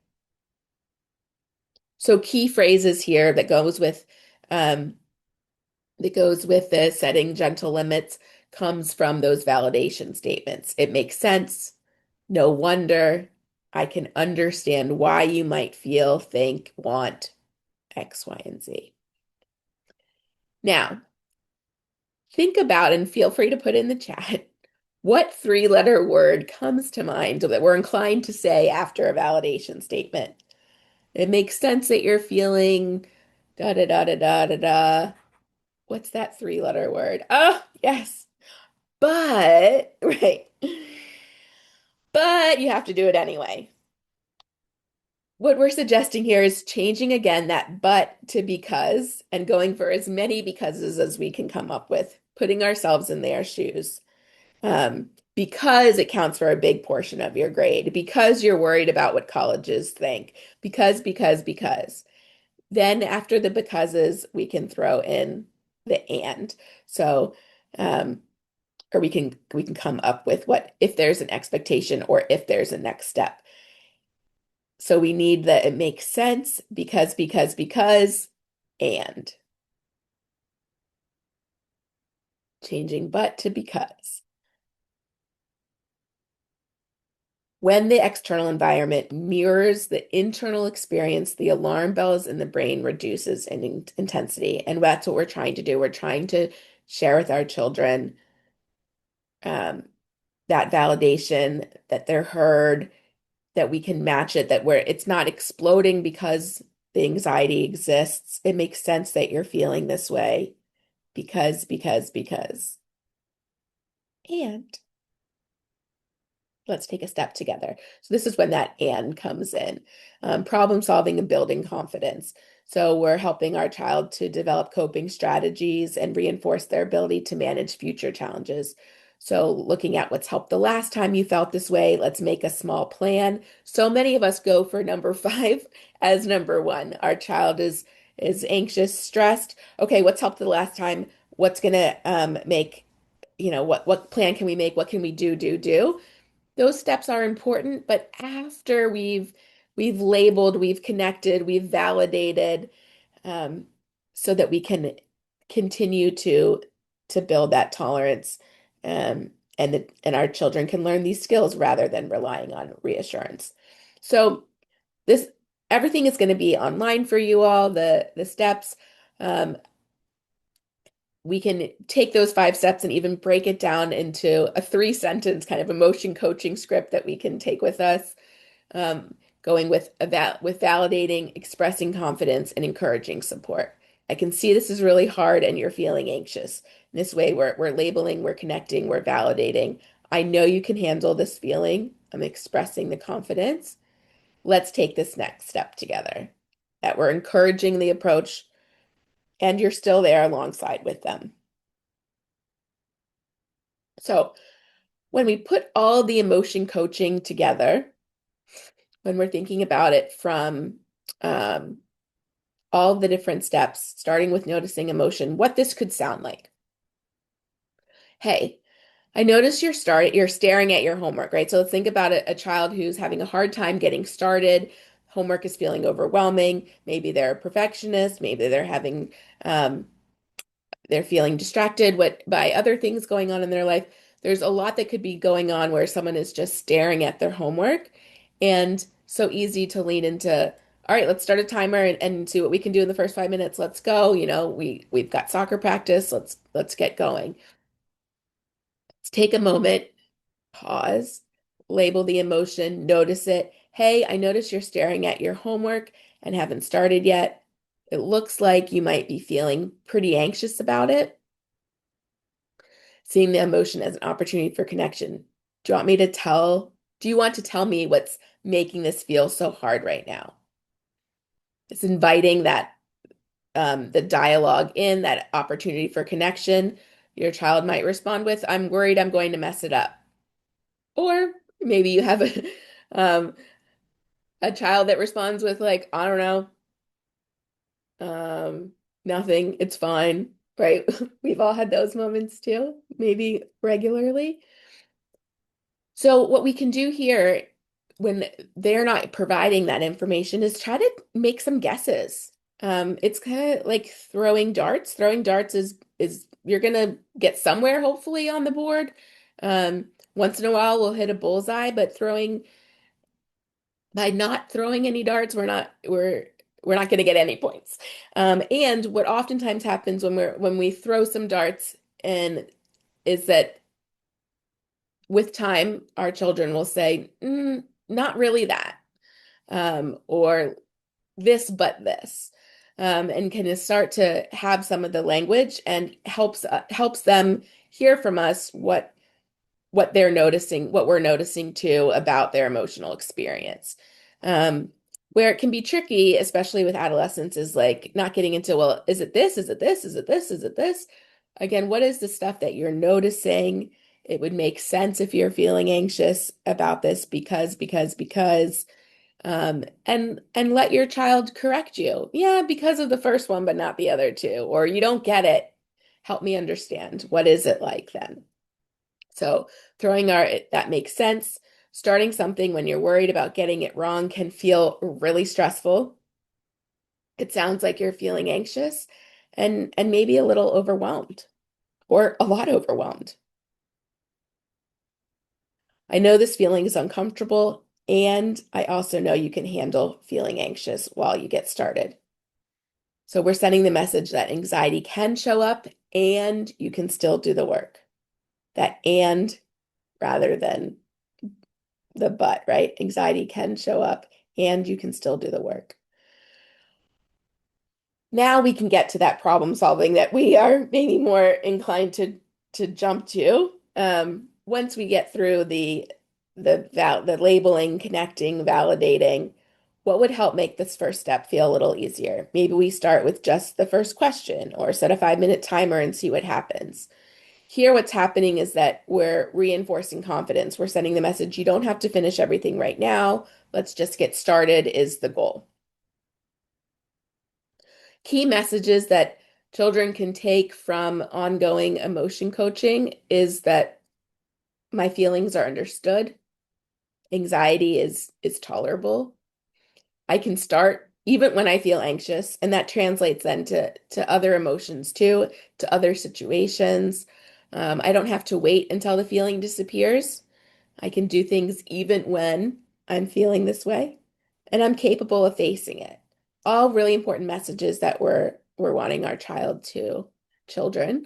B: So key phrases here um, that goes with the setting gentle limits comes from those validation statements. It makes sense. No wonder. I can understand why you might feel, think, want X, Y, and Z. Now, think about and feel free to put in the chat what three-letter word comes to mind that we're inclined to say after a validation statement. It makes sense that you're feeling da da da da da da da. What's that three-letter word? Oh, yes. But, right. But you have to do it anyway. What we're suggesting here is changing again that but to because and going for as many becauses as we can come up with, putting ourselves in their shoes. Because it counts for a big portion of your grade, because you're worried about what colleges think, because. Then after the becauses, we can throw in the and. So, or we can come up with what if there's an expectation or if there's a next step. So we need that it makes sense because, and changing but to because. When the external environment mirrors the internal experience, the alarm bells in the brain reduces in intensity. And that's what we're trying to do. We're trying to share with our children um, that validation, that they're heard, that we can match it, that where it's not exploding because the anxiety exists. It makes sense that you're feeling this way because. And let's take a step together. So this is when that and comes in. Problem solving and building confidence. So we're helping our child to develop coping strategies and reinforce their ability to manage future challenges. So looking at what's helped the last time you felt this way, let's make a small plan. So many of us go for number 5 as number 1. Our child is anxious, stressed. Okay, what's helped the last time? What's gonna make, what plan can we make? What can we do? Those steps are important, but after we've labeled, we've connected, we've validated, um, so that we can continue to build that tolerance, and our children can learn these skills rather than relying on reassurance. So this everything is going to be online for you all, the steps. Um, we can take those 5 steps and even break it down into a 3-sentence kind of emotion coaching script that we can take with us, um, going with validating, expressing confidence, and encouraging support. I can see this is really hard and you're feeling anxious. In this way, we're labeling, we're connecting, we're validating. I know you can handle this feeling. I'm expressing the confidence. Let's take this next step together. That we're encouraging the approach and you're still there alongside with them. So when we put all the emotion coaching together, when we're thinking about it from um, all the different steps, starting with noticing emotion, what this could sound like. Hey, I notice you're staring at your homework, right? So think about a child who's having a hard time getting started. Homework is feeling overwhelming. Maybe they're a perfectionist. Maybe um, they're feeling distracted by other things going on in their life. There's a lot that could be going on where someone is just staring at their homework, and so easy to lean into, all right, let's start a timer and see what we can do in the first 5 minutes. Let's go. We've got soccer practice. Let's get going. Let's take a moment, pause, label the emotion, notice it. Hey, I notice you're staring at your homework and haven't started yet. It looks like you might be feeling pretty anxious about it. Seeing the emotion as an opportunity for connection. Do you want me to tell, do you want to tell me what's making this feel so hard right now? It's inviting the dialogue in, that opportunity for connection. Your child might respond with, I'm worried I'm going to mess it up. Or maybe you have um, a child that responds with like, I don't know, nothing, it's fine, right? We've all had those moments too, maybe regularly. So what we can do here when they're not providing that information is try to make some guesses. It's kind of like throwing darts. Throwing darts is you're gonna get somewhere hopefully on the board. Once in a while we'll hit a bullseye, but throwing by not throwing any darts, we're not going to get any points. And what oftentimes happens when we throw some darts and is that with time, our children will say, not really that, or this, but this, and can start to have some of the language and helps them hear from us what they're noticing, what we're noticing too about their emotional experience. Um, where it can be tricky, especially with adolescents, is like not getting into, well, is it this? Is it this? Is it this? Is it this? Again, what is the stuff that you're noticing? It would make sense if you're feeling anxious about this because, and let your child correct you. Yeah, because of the first one, but not the other two. Or you don't get it. Help me understand. What is it like then? So that makes sense. Starting something when you're worried about getting it wrong can feel really stressful. It sounds like you're feeling anxious and maybe a little overwhelmed or a lot overwhelmed. I know this feeling is uncomfortable, and I also know you can handle feeling anxious while you get started. So we're sending the message that anxiety can show up and you can still do the work. That and rather than the but, right? Anxiety can show up and you can still do the work. Now we can get to that problem solving that we are maybe more inclined to jump to. Once we get through the labeling, connecting, validating, what would help make this first step feel a little easier? Maybe we start with just the first question or set a 5-minute timer and see what happens. Here, what's happening is that we're reinforcing confidence. We're sending the message, you don't have to finish everything right now. Let's just get started is the goal. Key messages that children can take from ongoing emotion coaching is that my feelings are understood. Anxiety is tolerable. I can start even when I feel anxious, and that translates then to other emotions too, to other situations. I don't have to wait until the feeling disappears. I can do things even when I'm feeling this way, and I'm capable of facing it. All really important messages that we're wanting our children,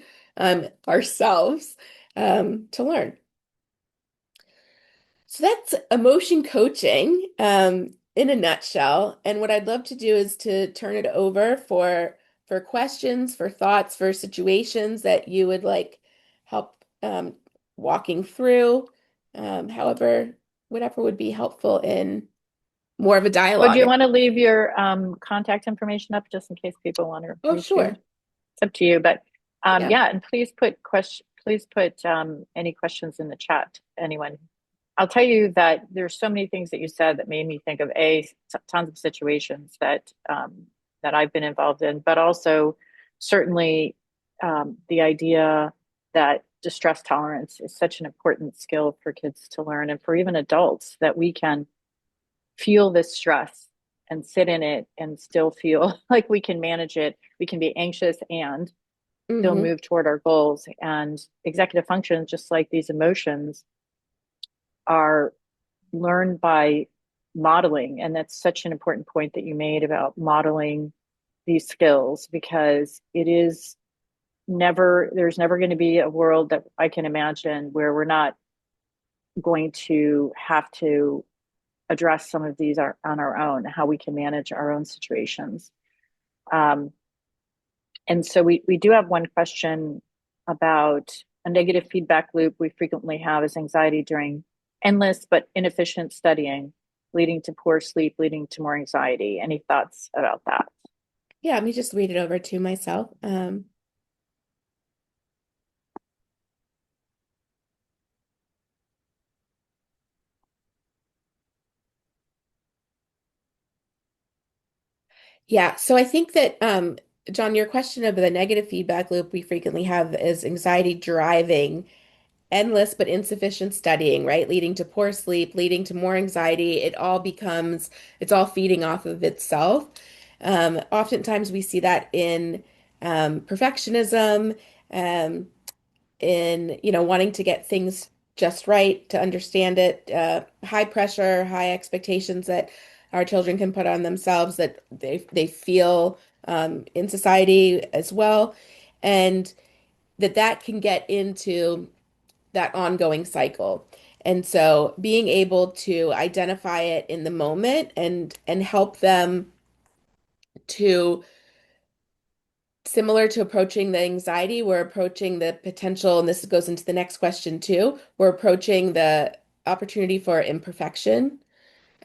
B: ourselves, to learn. So that's emotion coaching, in a nutshell. And what I'd love to do is to turn it over for questions, for thoughts, for situations that you would like help walking through. However, whatever would be helpful in more of a
A: Well, do
B: dialogue.
A: you want to leave your contact information up just in case people want to
B: Oh,
A: reach you?
B: sure.
A: It's up to you, but
B: Yeah.
A: yeah, and please put any questions in the chat. Anyone, I'll tell you that there's so many things that you said that made me think of tons of situations that that I've been involved in, but also certainly the idea that distress tolerance is such an important skill for kids to learn and for even adults, that we can feel this stress and sit in it and still feel like we can manage it. We can be anxious and still
B: Hmm.
A: move toward our goals. And executive functions, just like these emotions, are learned by modeling. And that's such an important point that you made about modeling these skills, because there's never going to be a world that I can imagine where we're not going to have to address some of these on our own, how we can manage our own situations. Um, and so we do have one question about a negative feedback loop we frequently have is anxiety during endless but inefficient studying, leading to poor sleep, leading to more anxiety. Any thoughts about that?
B: Yeah, let me just read it over to myself. Yeah, so I think that, John, your question of the negative feedback loop we frequently have is anxiety driving endless but insufficient studying, right? Leading to poor sleep, leading to more anxiety. It's all feeding off of itself. Oftentimes we see that in perfectionism, um, in, wanting to get things just right, to understand it, high pressure, high expectations that our children can put on themselves that they feel in society as well, and that can get into that ongoing cycle. And so being able to identify it in the moment and help them to, similar to approaching the anxiety, we're approaching the potential, and this goes into the next question too. We're approaching the opportunity for imperfection,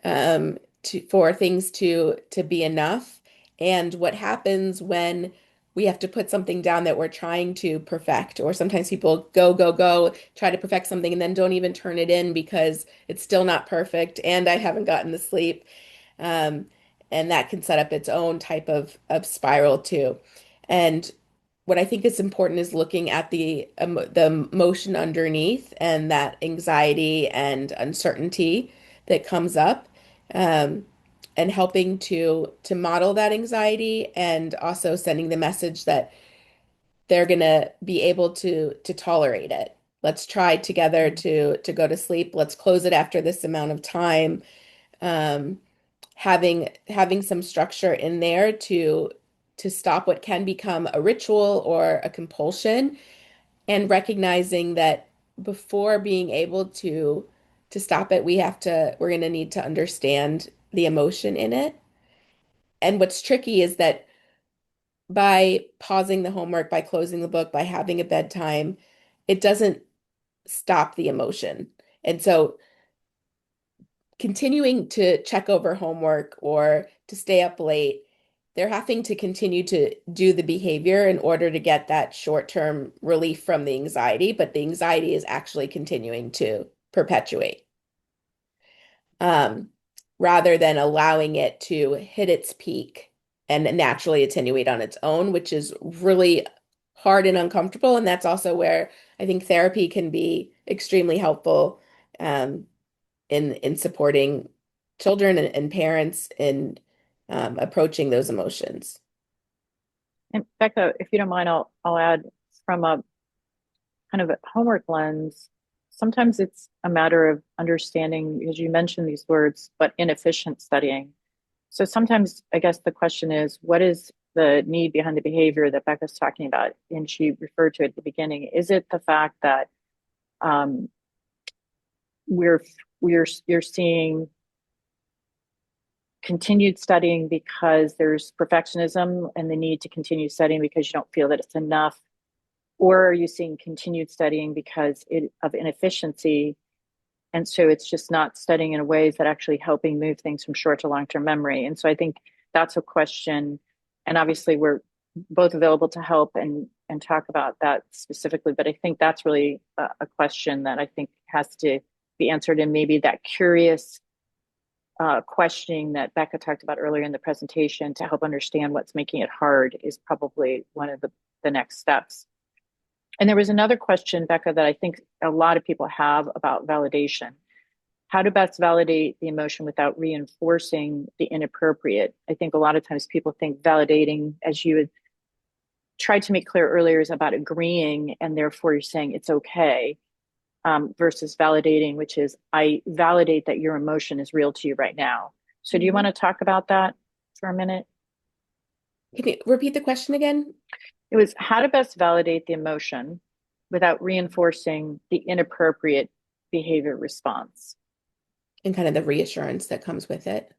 B: for things to be enough, and what happens when we have to put something down that we're trying to perfect, or sometimes people go, go, go, try to perfect something and then don't even turn it in because it's still not perfect, and I haven't gotten the sleep. Um, and that can set up its own type of spiral too. And what I think is important is looking at the emotion underneath and that anxiety and uncertainty that comes up, um, and helping to model that anxiety, and also sending the message that they're gonna be able to tolerate it. Let's try together to go to sleep. Let's close it after this amount of time. Um, having some structure in there to stop what can become a ritual or a compulsion, and recognizing that before being able to stop it, we're going to need to understand the emotion in it. And what's tricky is that by pausing the homework, by closing the book, by having a bedtime, it doesn't stop the emotion. And so continuing to check over homework or to stay up late, they're having to continue to do the behavior in order to get that short-term relief from the anxiety, but the anxiety is actually continuing to perpetuate, um, rather than allowing it to hit its peak and naturally attenuate on its own, which is really hard and uncomfortable. And that's also where I think therapy can be extremely helpful, um, in supporting children and parents in, approaching those emotions.
A: And Becca, if you don't mind, I'll add from a kind of a homework lens. Sometimes it's a matter of understanding, because you mentioned these words, but inefficient studying. So sometimes I guess the question is, what is the need behind the behavior that Becca's talking about? And she referred to it at the beginning. Is it the fact that um, we're you're seeing continued studying because there's perfectionism and the need to continue studying because you don't feel that it's enough? Or are you seeing continued studying because of inefficiency? And so it's just not studying in ways that actually helping move things from short to long-term memory. And so I think that's a question. And obviously we're both available to help and talk about that specifically. But I think that's really a question that I think has to be answered. And maybe that curious questioning that Becca talked about earlier in the presentation to help understand what's making it hard is probably one of the next steps. And there was another question, Becca, that I think a lot of people have about validation. How to best validate the emotion without reinforcing the inappropriate? I think a lot of times people think validating, as you had tried to make clear earlier, is about agreeing, and therefore you're saying it's okay, versus validating, which is I validate that your emotion is real to you right now. So do you want
B: Mhm.
A: to talk about that for a minute?
B: Can you repeat the question again?
A: It was how to best validate the emotion without reinforcing the inappropriate behavior response.
B: And kind of the reassurance that comes with it.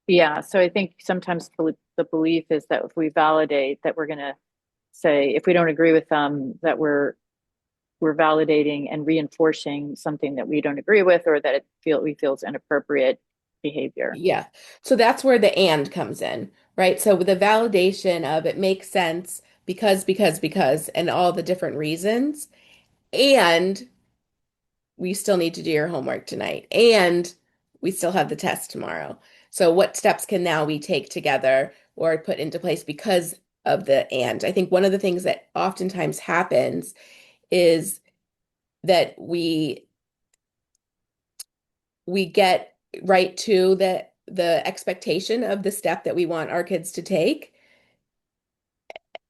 A: Yeah, so I think sometimes the belief is that if we validate that we're going to say if we don't agree with them that we're validating and reinforcing something that we don't agree with or that we feel is inappropriate behavior.
B: Yeah. So that's where the and comes in, right? So with the validation of it makes sense because, and all the different reasons. And we still need to do your homework tonight. And we still have the test tomorrow. So what steps can now we take together or put into place because of the and? I think one of the things that oftentimes happens is that we get right to the expectation of the step that we want our kids to take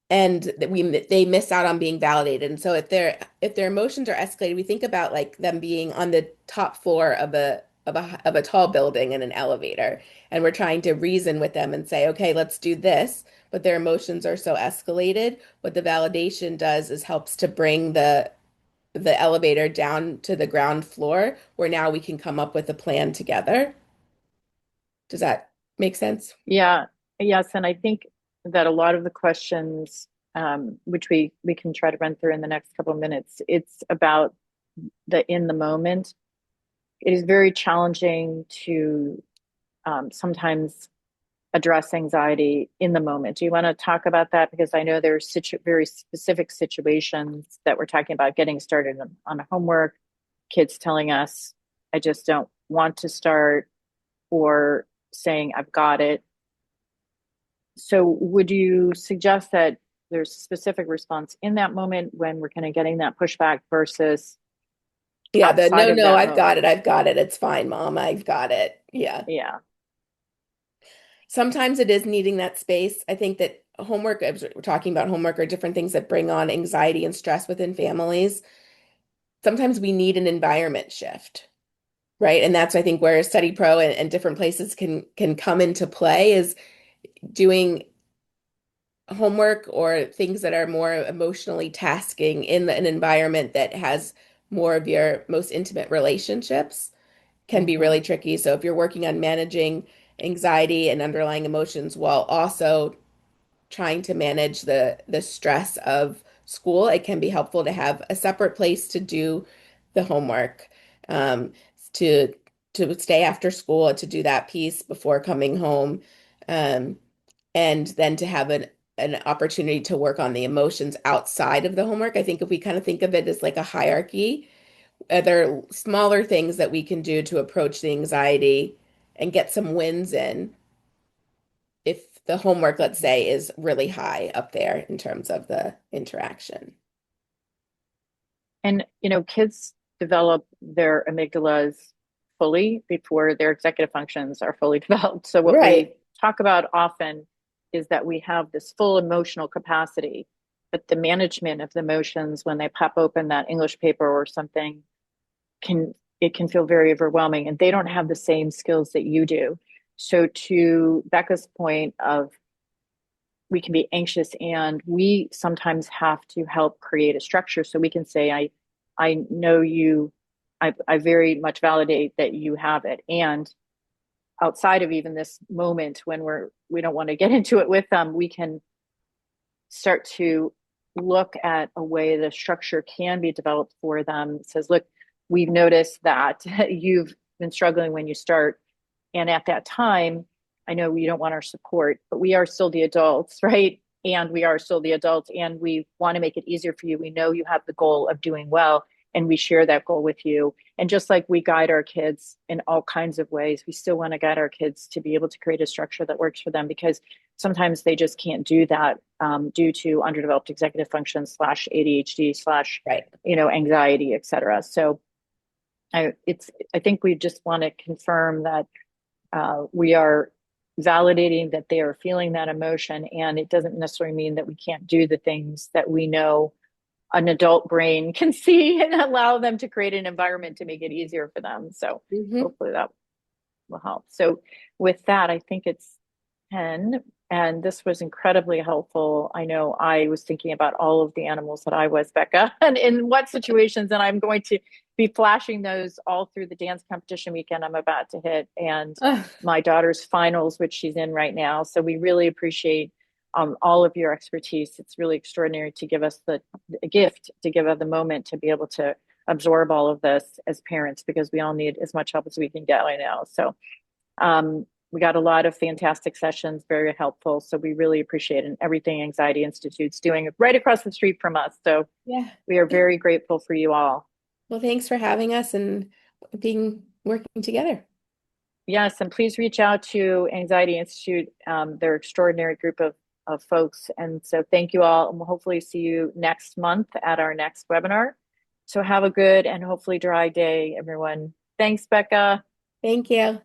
B: and that they miss out on being validated. And so if their emotions are escalated, we think about like them being on the top floor of a tall building in an elevator, and we're trying to reason with them and say, okay, let's do this, but their emotions are so escalated. What the validation does is helps to bring the elevator down to the ground floor, where now we can come up with a plan together. Does that make sense?
A: Yeah, yes, and I think that a lot of the questions, which we can try to run through in the next couple of minutes, it's about the in the moment. It is very challenging to sometimes address anxiety in the moment. Do you want to talk about that? Because I know there's very specific situations that we're talking about getting started on homework, kids telling us, I just don't want to start, or saying, I've got it. So would you suggest that there's a specific response in that moment when we're kind of getting that pushback versus
B: Yeah, the
A: outside
B: no,
A: of
B: no,
A: that
B: I've got it.
A: moment?
B: I've got it. It's fine, Mom. I've got it. Yeah.
A: Yeah.
B: Sometimes it is needing that space. I think that homework, as we're talking about homework, or different things that bring on anxiety and stress within families. Sometimes we need an environment shift, right? And that's, I think, where Study Pro and different places can come into play is doing homework or things that are more emotionally tasking in an environment that has more of your most intimate relationships can be
A: Hmm.
B: really tricky. So if you're working on managing anxiety and underlying emotions while also trying to manage the stress of school, it can be helpful to have a separate place to do the homework, um, to to stay after school to do that piece before coming home, um, and then to have an opportunity to work on the emotions outside of the homework. I think if we kind of think of it as like a hierarchy, there are smaller things that we can do to approach the anxiety and get some wins in if the homework, let's say, is really high up there in terms of the interaction.
A: And, kids develop their amygdalas fully before their executive functions are fully developed. So what we
B: Right.
A: talk about often is that we have this full emotional capacity, but the management of the emotions when they pop open that English paper or something can it can feel very overwhelming, and they don't have the same skills that you do. So to Becca's point of we can be anxious, and we sometimes have to help create a structure so we can say, I know you, I very much validate that you have it. And outside of even this moment when we don't want to get into it with them, we can start to look at a way the structure can be developed for them. It says, look, we've noticed that you've been struggling when you start. And at that time, I know you don't want our support, but we are still the adults, right? And we are still the adults, and we want to make it easier for you. We know you have the goal of doing well, and we share that goal with you. And just like we guide our kids in all kinds of ways, we still want to guide our kids to be able to create a structure that works for them, because sometimes they just can't do that due to underdeveloped executive function slash ADHD slash,
B: Right.
A: anxiety, et cetera. So I think we just want to confirm that we are validating that they are feeling that emotion, and it doesn't necessarily mean that we can't do the things that we know an adult brain can see and allow them to create an environment to make it easier for them. So
B: Hmm.
A: hopefully that will help. So with that, I think it's 10, and this was incredibly helpful. I know I was thinking about all of the animals that I was, Becca, and in what situations, and I'm going to be flashing those all through the dance competition weekend I'm about to hit, and my daughter's finals, which she's in right now. So we really appreciate all of your expertise. It's really extraordinary to give us the gift, to give us the moment to be able to absorb all of this as parents, because we all need as much help as we can get right now. So we got a lot of fantastic sessions, very helpful. So we really appreciate it, and everything Anxiety Institute's doing right across the street from us. So
B: Yeah.
A: we are very grateful for you all.
B: Well, thanks for having us and being working together.
A: Yes, and please reach out to Anxiety Institute. They're an extraordinary group of folks. And so thank you all. And we'll hopefully see you next month at our next webinar. So have a good and hopefully dry day, everyone. Thanks, Becca.
B: Thank you.